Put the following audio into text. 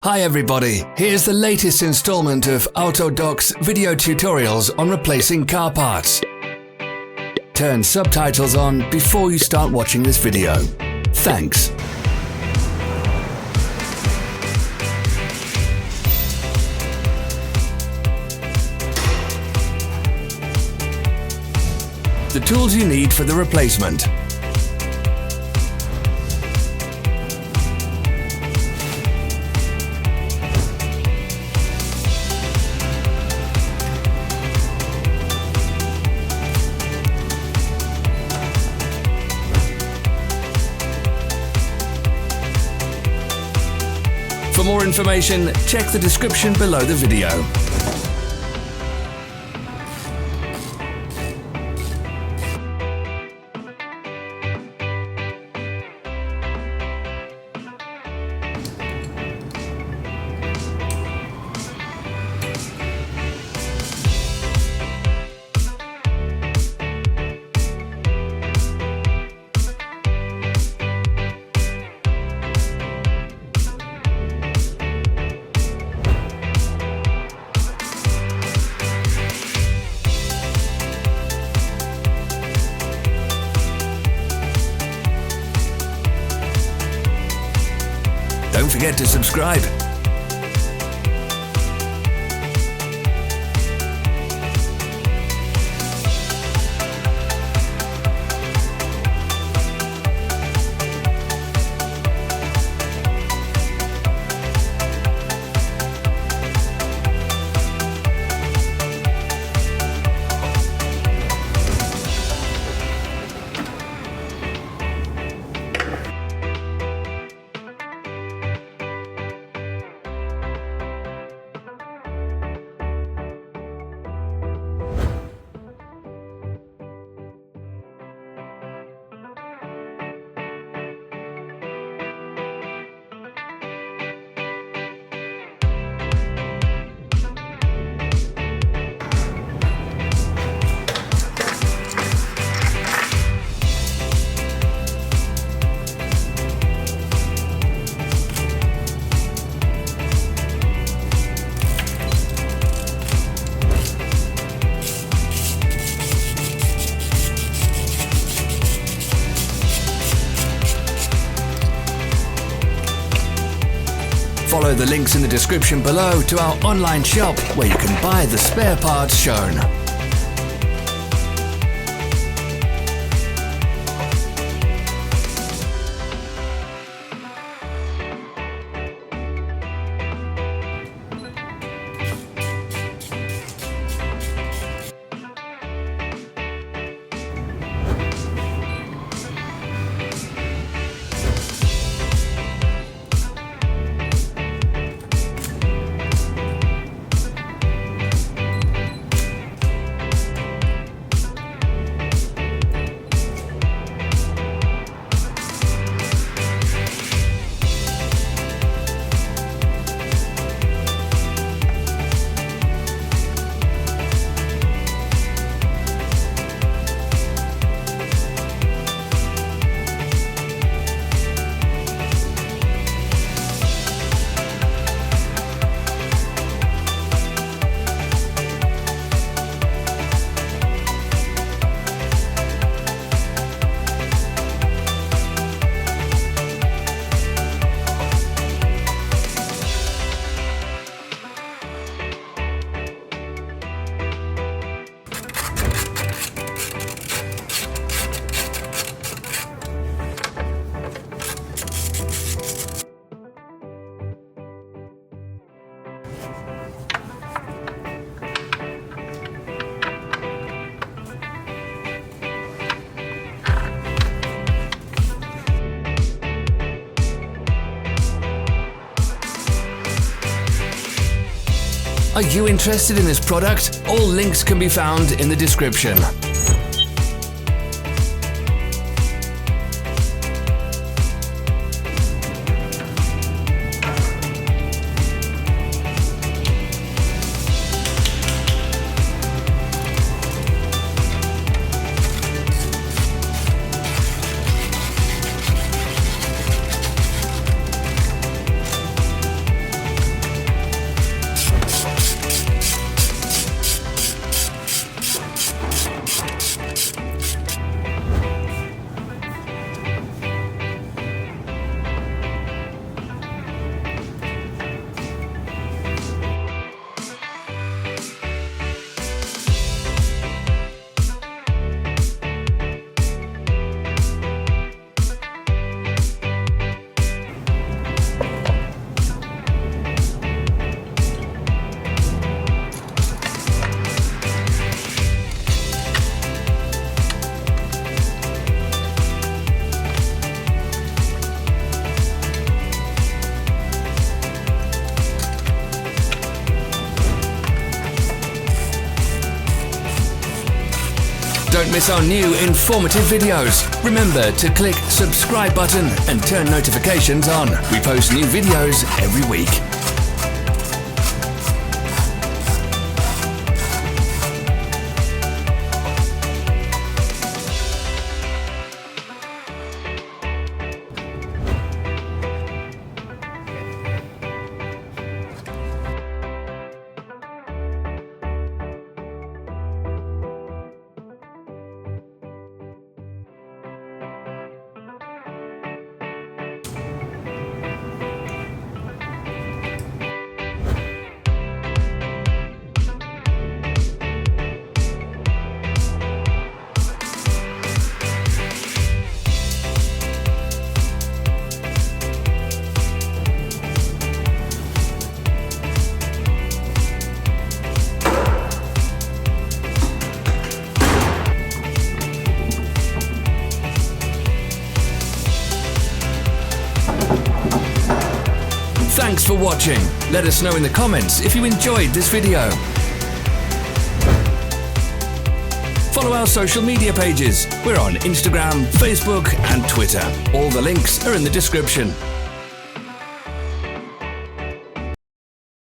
Hi everybody, here's the latest installment of Autodoc's video tutorials on replacing car parts. Turn subtitles on before you start watching this video. Thanks. The tools you need for the replacement. For more information, check the description below the video. Don't forget to subscribe. Follow the links in the description below to our online shop where you can buy the spare parts shown. Are you interested in this product? All links can be found in the description. don't miss our new informative videos. Remember to click subscribe button and turn notifications on. We post new videos every week. Thanks for watching. Let us know in the comments if you enjoyed this video. Follow our social media pages. We're on Instagram, Facebook and Twitter. All the links are in the description.